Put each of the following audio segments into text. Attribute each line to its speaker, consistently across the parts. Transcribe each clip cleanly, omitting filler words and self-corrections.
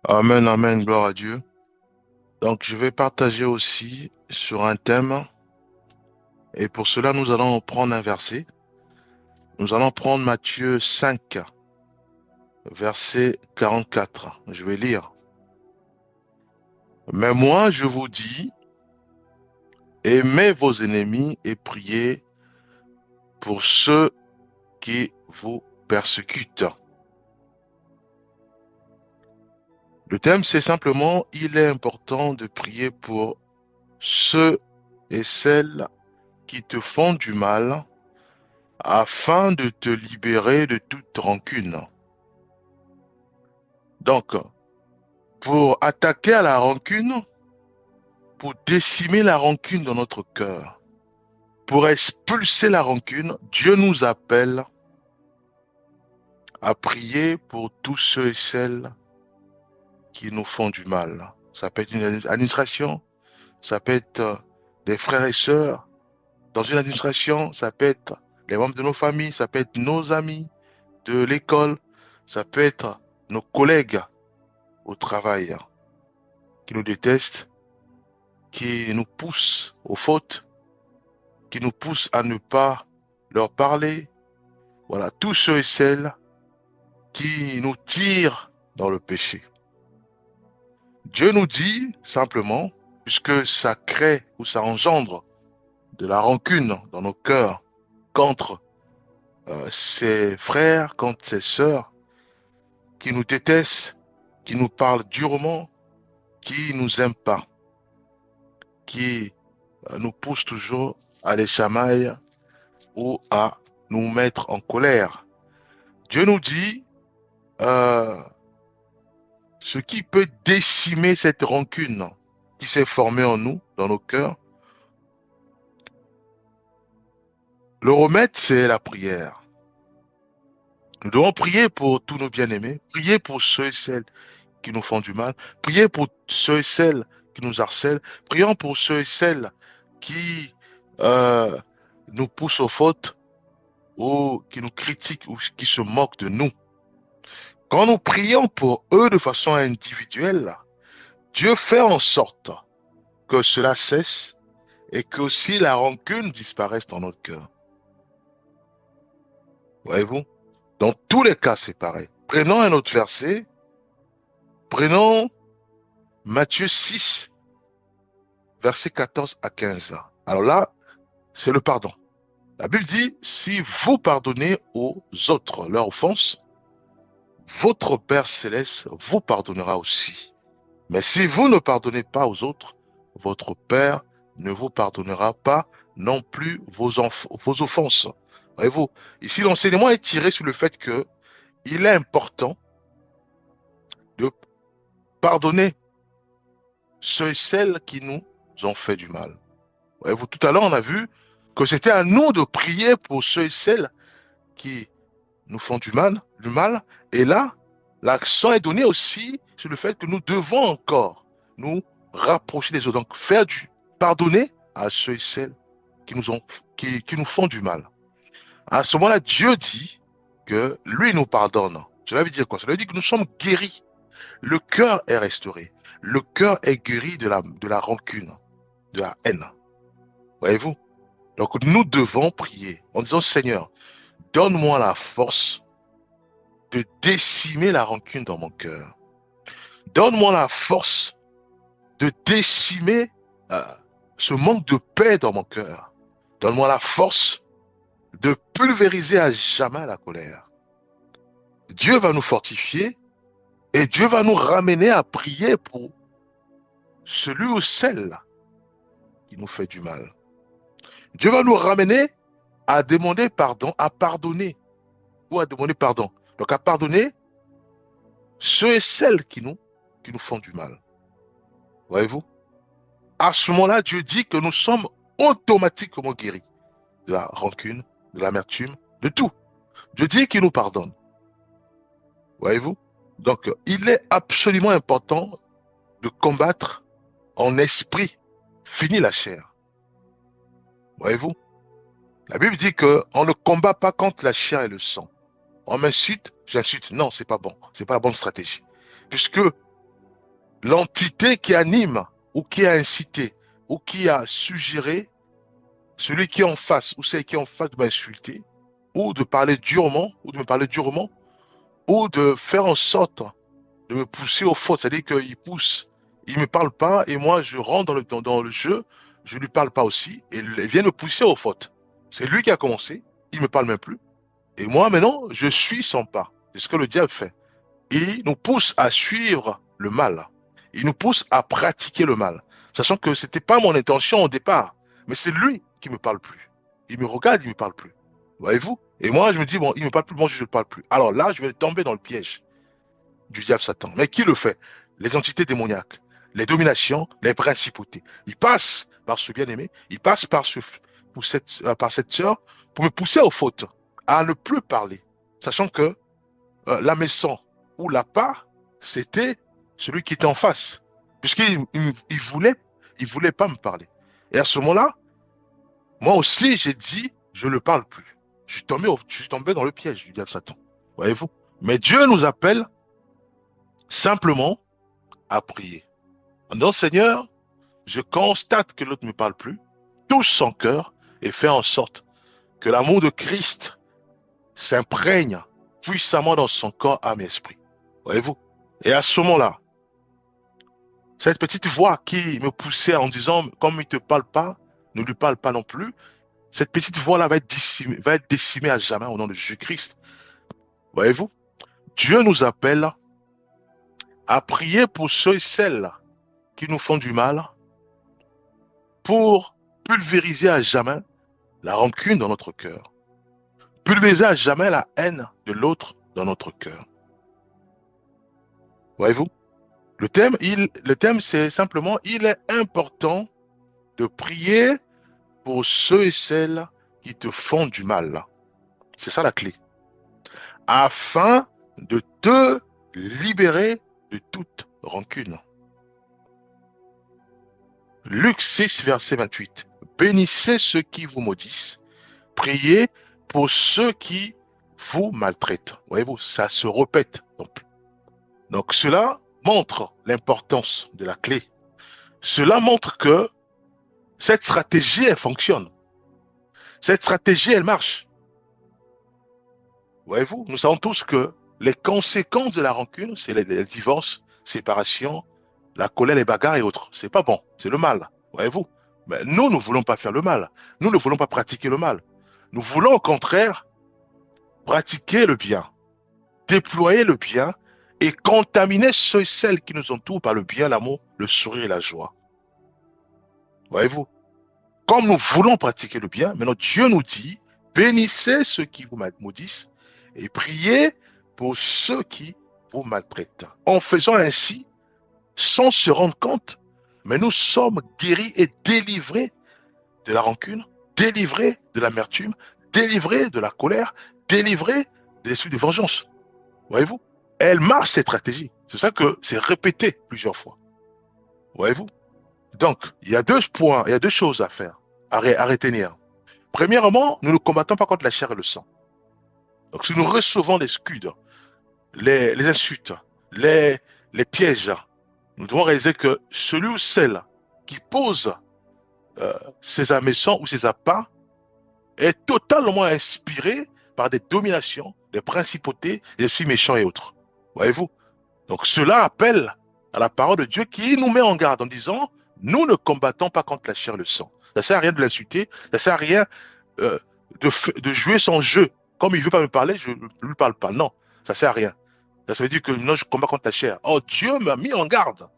Speaker 1: Amen, amen, gloire à Dieu. Donc, je vais partager aussi sur un thème, et pour cela, nous allons prendre un verset. Nous allons prendre Matthieu 5, verset 44. Je vais lire. Mais moi, je vous dis, aimez vos ennemis et priez pour ceux qui vous persécutent. Le thème, c'est simplement, il est important de prier pour ceux et celles qui te font du mal afin de te libérer de toute rancune. Donc, pour attaquer à la rancune, pour décimer la rancune dans notre cœur, pour expulser la rancune, Dieu nous appelle à prier pour tous ceux et celles qui nous font du mal. Ça peut être une administration, ça peut être des frères et sœurs. Dans une administration, ça peut être les membres de nos familles, ça peut être nos amis de l'école, ça peut être nos collègues au travail qui nous détestent, qui nous poussent aux fautes, qui nous poussent à ne pas leur parler. Voilà, tous ceux et celles qui nous tirent dans le péché. Dieu nous dit simplement, puisque ça crée ou ça engendre de la rancune dans nos cœurs contre ses frères, contre ses sœurs, qui nous détestent, qui nous parlent durement, qui nous aiment pas, qui nous poussent toujours à les chamailler ou à nous mettre en colère. Dieu nous dit, euh, ce qui peut décimer cette rancune qui s'est formée en nous, dans nos cœurs, le remède, c'est la prière. Nous devons prier pour tous nos bien-aimés, prier pour ceux et celles qui nous font du mal, prier pour ceux et celles qui nous harcèlent, prions pour ceux et celles qui euh, nous poussent aux fautes ou qui nous critiquent ou qui se moquent de nous. Quand nous prions pour eux de façon individuelle, Dieu fait en sorte que cela cesse et que aussi la rancune disparaisse dans notre cœur. Voyez-vous? Dans tous les cas, c'est pareil. Prenons un autre verset. Prenons Matthieu 6, versets 14 à 15. Alors là, c'est le pardon. La Bible dit, si vous pardonnez aux autres leurs offenses, votre Père céleste vous pardonnera aussi. Mais si vous ne pardonnez pas aux autres, votre Père ne vous pardonnera pas non plus vos offenses. Voyez-vous, ici l'enseignement est tiré sur le fait que il est important de pardonner ceux et celles qui nous ont fait du mal. Voyez-vous, tout à l'heure on a vu que c'était à nous de prier pour ceux et celles qui nous font du mal. Et là, l'accent est donné aussi sur le fait que nous devons encore nous rapprocher des autres. Donc, pardonner à ceux et celles qui nous font du mal. À ce moment-là, Dieu dit que lui nous pardonne. Cela veut dire quoi? Cela veut dire que nous sommes guéris. Le cœur est restauré. Le cœur est guéri de la rancune, de la haine. Voyez-vous? Donc, nous devons prier en disant, Seigneur, donne-moi la force de décimer la rancune dans mon cœur. Donne-moi la force de décimer euh, ce manque de paix dans mon cœur. Donne-moi la force de pulvériser à jamais la colère. Dieu va nous fortifier et Dieu va nous ramener à prier pour celui ou celle qui nous fait du mal. Dieu va nous ramener à demander pardon, à pardonner ou à demander pardon. Donc à pardonner ceux et celles qui nous font du mal. Voyez-vous? À ce moment-là, Dieu dit que nous sommes automatiquement guéris de la rancune, de l'amertume, de tout. Dieu dit qu'il nous pardonne. Voyez-vous? Donc, il est absolument important de combattre en esprit, fini la chair. Voyez-vous? La Bible dit qu'on ne combat pas contre la chair et le sang. On m'insulte, j'insulte. Non, c'est pas bon. C'est pas la bonne stratégie. Puisque l'entité qui anime ou qui a incité ou qui a suggéré celui qui est en face ou celle qui est en face de m'insulter ou de parler durement ou de me parler durement ou de faire en sorte de me pousser aux fautes. C'est-à-dire qu'il pousse, il me parle pas et moi je rentre dans le jeu, je lui parle pas aussi et il vient me pousser aux fautes. C'est lui qui a commencé, il me parle même plus. Et moi maintenant, je suis son pas. C'est ce que le diable fait. Il nous pousse à suivre le mal. Il nous pousse à pratiquer le mal. Sachant que c'était pas mon intention au départ. Mais c'est lui qui me parle plus. Il me regarde, il me parle plus. Voyez-vous? Et moi, je me dis, bon, il me parle plus, moi, je ne parle plus. Alors là, je vais tomber dans le piège du diable Satan. Mais qui le fait? Les entités démoniaques, les dominations, les principautés. Ils passent par ce bien-aimé, ils passent par cette sœur pour me pousser aux fautes, à ne plus parler. Sachant que la maison ou la part, c'était celui qui était en face. Puisqu'il il voulait pas me parler. Et à ce moment-là, moi aussi, j'ai dit, je ne parle plus. Je suis tombé dans le piège du diable Satan. Voyez-vous? Mais Dieu nous appelle simplement à prier. En disant, Seigneur, je constate que l'autre ne me parle plus, touche son cœur et fais en sorte que l'amour de Christ s'imprègne puissamment dans son corps, âme et esprit. Voyez-vous? Et à ce moment-là, cette petite voix qui me poussait en disant, comme il ne te parle pas, ne lui parle pas non plus, cette petite voix-là va être décimée à jamais au nom de Jésus-Christ. Voyez-vous? Dieu nous appelle à prier pour ceux et celles qui nous font du mal, pour pulvériser à jamais la rancune dans notre cœur, pulvériser à jamais la haine de l'autre dans notre cœur. Voyez-vous? Le thème, c'est simplement, il est important de prier pour ceux et celles qui te font du mal. C'est ça la clé. Afin de te libérer de toute rancune. Luc 6, verset 28. Bénissez ceux qui vous maudissent. Priez pour ceux qui vous maltraitent. Voyez-vous, ça se répète. Donc cela montre l'importance de la clé. Cela montre que cette stratégie, elle fonctionne. Cette stratégie, elle marche. Voyez-vous, nous savons tous que les conséquences de la rancune, c'est les divorces, séparation, la colère, les bagarres et autres. C'est pas bon, c'est le mal. Voyez-vous. Mais nous ne voulons pas faire le mal. Nous ne voulons pas pratiquer le mal. Nous voulons au contraire pratiquer le bien, déployer le bien et contaminer ceux et celles qui nous entourent par le bien, l'amour, le sourire et la joie. Voyez-vous. Comme nous voulons pratiquer le bien, maintenant Dieu nous dit, bénissez ceux qui vous maudissent et priez pour ceux qui vous maltraitent. En faisant ainsi, sans se rendre compte, mais nous sommes guéris et délivrés de la rancune, délivrés de l'amertume, délivrés de la colère, délivrés de l'esprit de vengeance. Voyez-vous? Elle marche cette stratégie. C'est ça que c'est répété plusieurs fois. Voyez-vous? Donc, il y a deux points, il y a deux choses à faire, à retenir. Premièrement, nous ne combattons pas contre la chair et le sang. Donc, si nous recevons les scuds, les insultes, les pièges, nous devons réaliser que celui ou celle qui pose ces ameçons ou ces appâts est totalement inspiré par des dominations, des principautés, des esprits méchants et autres. Voyez-vous? Donc, cela appelle à la parole de Dieu qui nous met en garde en disant, nous ne combattons pas contre la chair et le sang. Ça ne sert à rien de l'insulter, ça ne sert à rien de jouer son jeu. Comme il ne veut pas me parler, je ne lui parle pas. Non, ça ne sert à rien. Ça veut dire que non, je combats contre la chair. Oh, Dieu m'a mis en garde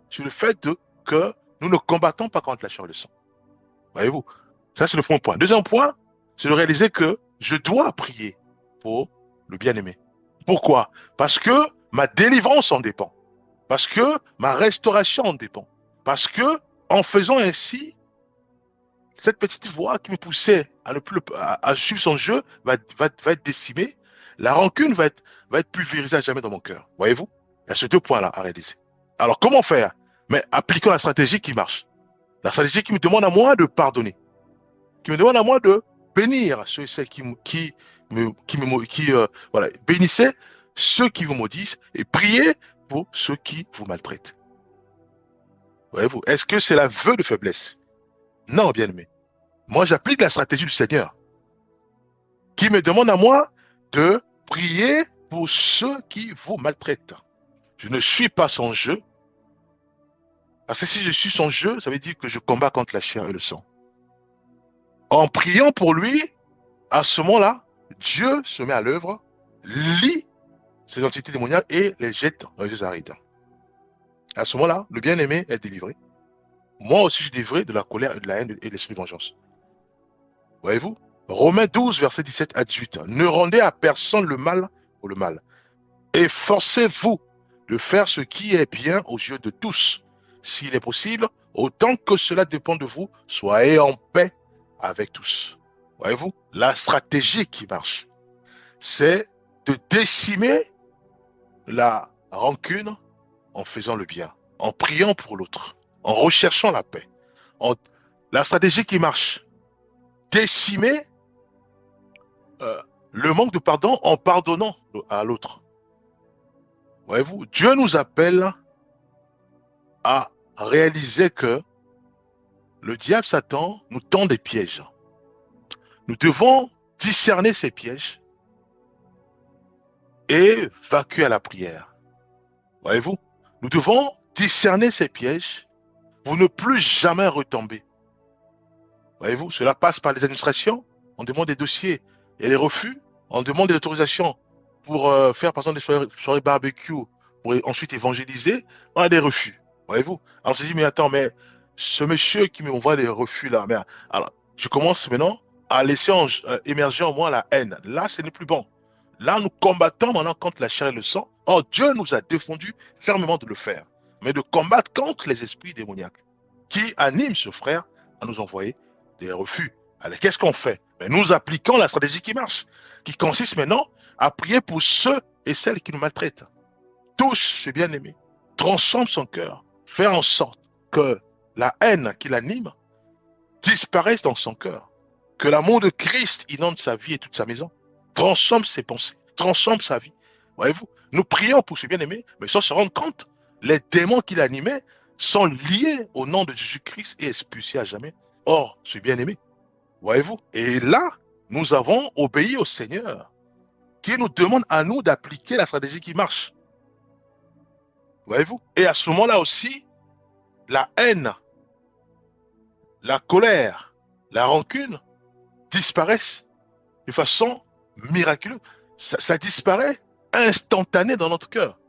Speaker 1: sur le fait que nous ne combattons pas contre la chair et le sang. Voyez-vous? Ça, c'est le premier point. Deuxième point, c'est de réaliser que je dois prier pour le bien-aimé. Pourquoi? Parce que ma délivrance en dépend. Parce que ma restauration en dépend. Parce que, en faisant ainsi, cette petite voix qui me poussait à ne plus à suivre son jeu va être décimée. La rancune va être pulvérisée à jamais dans mon cœur. Voyez-vous? Il y a ces deux points-là à réaliser. Alors, comment faire? Mais appliquons la stratégie qui marche. La stratégie qui me demande à moi de pardonner. Qui me demande à moi de bénir ceux et celles voilà, bénissez ceux qui vous maudissent et priez pour ceux qui vous maltraitent. Voyez-vous, est-ce que c'est l'aveu de faiblesse? Non, bien-aimé. Moi, j'applique la stratégie du Seigneur qui me demande à moi de prier pour ceux qui vous maltraitent. Je ne suis pas son jeu, parce que si je suis son jeu, ça veut dire que je combats contre la chair et le sang. En priant pour lui, à ce moment-là, Dieu se met à l'œuvre, lie ces entités démoniaques et les jette dans les arides. À ce moment-là, le bien-aimé est délivré. Moi aussi, je suis délivré de la colère et de la haine et de l'esprit de vengeance. Voyez-vous? Romains 12, verset 17 à 18. Ne rendez à personne le mal pour le mal. Efforcez-vous de faire ce qui est bien aux yeux de tous. S'il est possible, autant que cela dépend de vous, soyez en paix avec tous. Voyez-vous? La stratégie qui marche, c'est de décimer la rancune en faisant le bien, en priant pour l'autre, en recherchant la paix. La stratégie qui marche, décimer le manque de pardon en pardonnant à l'autre. Voyez-vous, Dieu nous appelle à réaliser que le diable Satan nous tend des pièges. Nous devons discerner ces pièges et vaquer à la prière. Voyez-vous, nous devons discerner ces pièges pour ne plus jamais retomber. Voyez-vous, cela passe par les administrations, on demande des dossiers et les refus, on demande des autorisations pour faire par exemple des soirées barbecue, pour ensuite évangéliser, on a des refus. Voyez-vous, alors on se dit, mais attends, mais ce monsieur qui m'envoie des refus là, mais alors je commence maintenant à laisser émerger en moi la haine. Là, ce n'est plus bon. Là, nous combattons maintenant contre la chair et le sang. Or, Dieu nous a défendu fermement de le faire, mais de combattre contre les esprits démoniaques qui animent ce frère à nous envoyer des refus. Alors, qu'est-ce qu'on fait? Mais nous appliquons la stratégie qui marche, qui consiste maintenant à prier pour ceux et celles qui nous maltraitent. Touche ce bien-aimé, transforme son cœur, faire en sorte que la haine qui l'anime disparaisse dans son cœur, que l'amour de Christ inonde sa vie et toute sa maison, transforme ses pensées, transforme sa vie. Voyez-vous, nous prions pour ce bien-aimé, mais sans se rendre compte, les démons qui l'animaient sont liés au nom de Jésus-Christ et expulsés à jamais. Or, ce bien-aimé, voyez-vous, et là, nous avons obéi au Seigneur, qui nous demande à nous d'appliquer la stratégie qui marche. Voyez-vous, et à ce moment-là aussi, la haine, la colère, la rancune disparaissent de façon miraculeuse. Ça disparaît instantané dans notre cœur.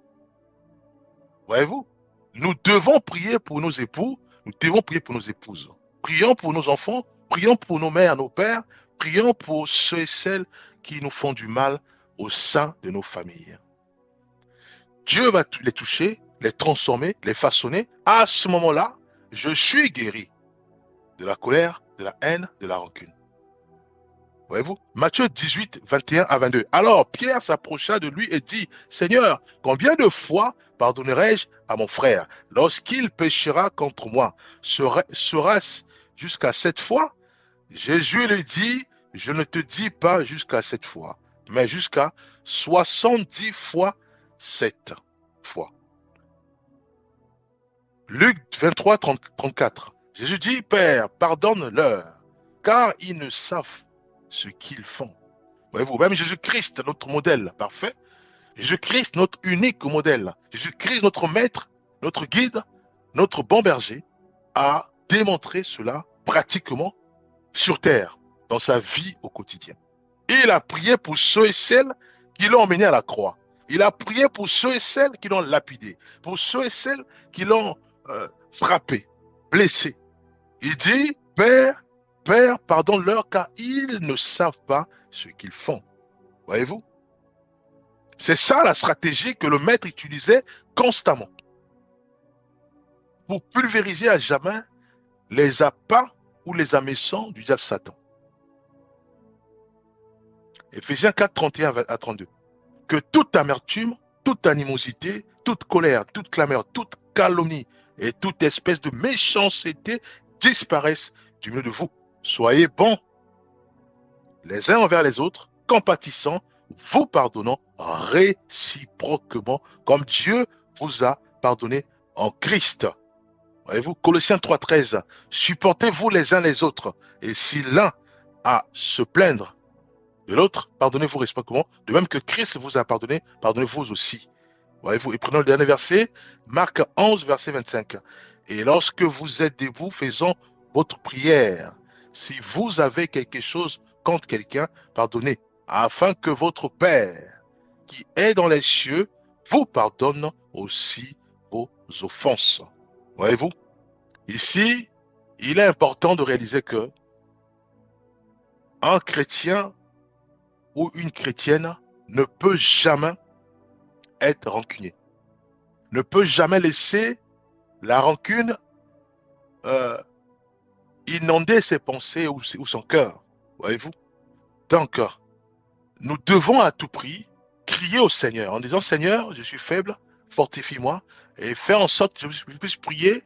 Speaker 1: Voyez-vous, nous devons prier pour nos époux, nous devons prier pour nos épouses. Prions pour nos enfants, prions pour nos mères, nos pères, prions pour ceux et celles qui nous font du mal au sein de nos familles. Dieu va les toucher, les transformer, les façonner. À ce moment-là, je suis guéri de la colère, de la haine, de la rancune. Voyez-vous, Matthieu 18, 21 à 22. Alors Pierre s'approcha de lui et dit, Seigneur, combien de fois pardonnerai-je à mon frère lorsqu'il péchera contre moi? Sera-ce jusqu'à 7 fois? Jésus lui dit, je ne te dis pas jusqu'à 7 fois, mais jusqu'à 70 fois 7 fois. Luc 23, 34. Jésus dit, Père, pardonne-leur, car ils ne savent ce qu'ils font. Voyez-vous, même Jésus-Christ, notre modèle parfait, Jésus-Christ, notre unique modèle, Jésus-Christ, notre maître, notre guide, notre bon berger, a démontré cela pratiquement sur terre, dans sa vie au quotidien. Et il a prié pour ceux et celles qui l'ont emmené à la croix. Il a prié pour ceux et celles qui l'ont lapidé, pour ceux et celles qui l'ont frappé, blessé. Il dit, Père, pardonne-leur car ils ne savent pas ce qu'ils font. Voyez-vous? C'est ça la stratégie que le maître utilisait constamment pour pulvériser à jamais les appâts ou les ameçons du diable Satan. Éphésiens 4, 31 à 32. Que toute amertume, toute animosité, toute colère, toute clameur, toute calomnie et toute espèce de méchanceté disparaissent du milieu de vous. Soyez bons les uns envers les autres, compatissants, vous pardonnant réciproquement, comme Dieu vous a pardonné en Christ. Voyez-vous, Colossiens 3,13. Supportez-vous les uns les autres. Et si l'un a à se plaindre de l'autre, pardonnez-vous réciproquement. De même que Christ vous a pardonné, pardonnez-vous aussi. Voyez-vous, et prenons le dernier verset, Marc 11, verset 25. Et lorsque vous êtes debout, faisant votre prière, si vous avez quelque chose contre quelqu'un, pardonnez, afin que votre Père, qui est dans les cieux, vous pardonne aussi vos offenses. Voyez-vous, ici, il est important de réaliser que un chrétien ou une chrétienne ne peut jamais être rancunier, ne peut jamais laisser la rancune euh, inonder ses pensées ou son cœur. Voyez-vous? Donc, nous devons à tout prix crier au Seigneur en disant, Seigneur, je suis faible, fortifie-moi et fais en sorte que je puisse prier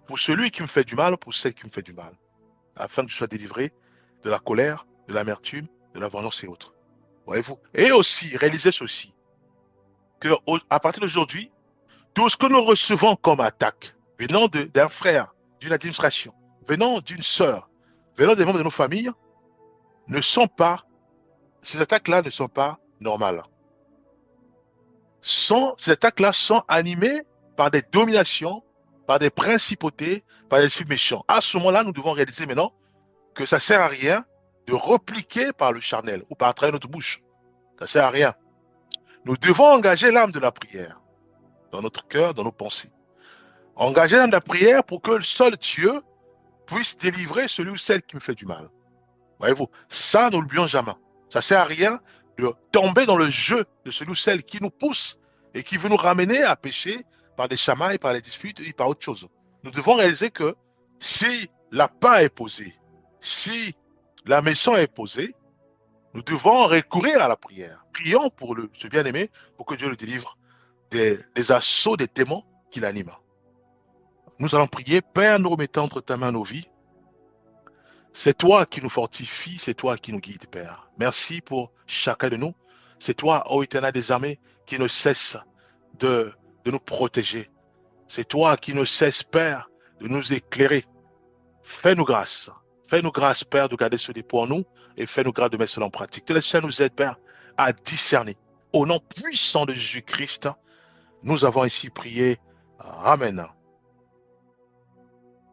Speaker 1: pour celui qui me fait du mal, pour celle qui me fait du mal, afin que je sois délivré de la colère, de l'amertume, de la vengeance et autres. Voyez-vous? Et aussi, réaliser ceci, qu'à partir d'aujourd'hui, tout ce que nous recevons comme attaque, venant d'un frère, d'une administration, venant d'une sœur, venant des membres de nos familles, ne sont pas, ces attaques-là ne sont pas normales. Ces attaques-là sont animées par des dominations, par des principautés, par des esprits méchants. À ce moment-là, nous devons réaliser maintenant que ça ne sert à rien de repliquer par le charnel ou par travers notre bouche. Ça ne sert à rien. Nous devons engager l'âme de la prière dans notre cœur, dans nos pensées. Engager l'âme de la prière pour que le seul Dieu puisse délivrer celui ou celle qui me fait du mal. Voyez-vous, ça, ne l'oublions jamais. Ça ne sert à rien de tomber dans le jeu de celui ou celle qui nous pousse et qui veut nous ramener à pécher par des chamailles, par les disputes et par autre chose. Nous devons réaliser que si la paix est posée, si la maison est posée, nous devons recourir à la prière. Prions pour ce bien-aimé, pour que Dieu le délivre des assauts des démons qui l'animent. Nous allons prier. Père, nous remettons entre ta main nos vies. C'est toi qui nous fortifie, c'est toi qui nous guide, Père. Merci pour chacun de nous. C'est toi, ô Éternel des armées, qui ne cesse de nous protéger. C'est toi qui ne cesse, Père, de nous éclairer. Fais-nous grâce. Fais-nous grâce, Père, de garder ce dépôt en nous et fais-nous grâce de mettre cela en pratique. Que le Seigneur nous aide, Père, à discerner. Au nom puissant de Jésus-Christ, nous avons ici prié. Amen.